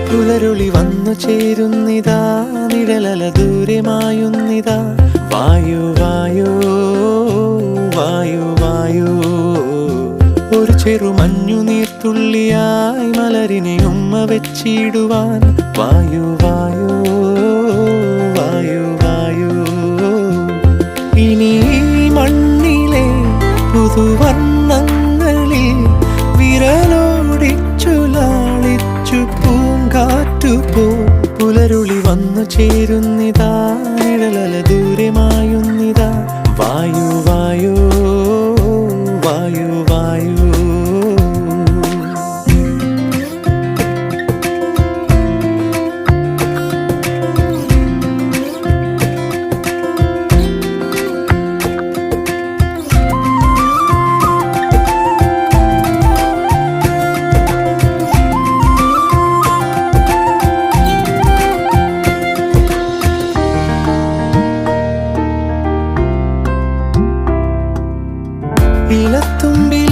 പുലരുളി വന്നു ചേരുന്നിതാ, നിഴലല ദൂരെ മായുന്നിതാ. വായു വായു വായു വായു, ഒരു ചെറു മഞ്ഞു നീർത്തുള്ളിയായി മലരിനെ ഉമ്മ വെച്ചിടുവാൻ. വായു വായു വായു വായു, ഇനി മണ്ണിലെ പുതുവർണ്ണങ്ങളിൽ വിരലോടിച്ചു ലാളിച്ചു പൂങ്കാറ്റുപോ. പുലരുളി വന്നു ചേരുന്നിതാ, നിഴലല ദൂരെ മായുന്നിതാ. വായു വായു വായു വായു. ഇലത്തുമ്പി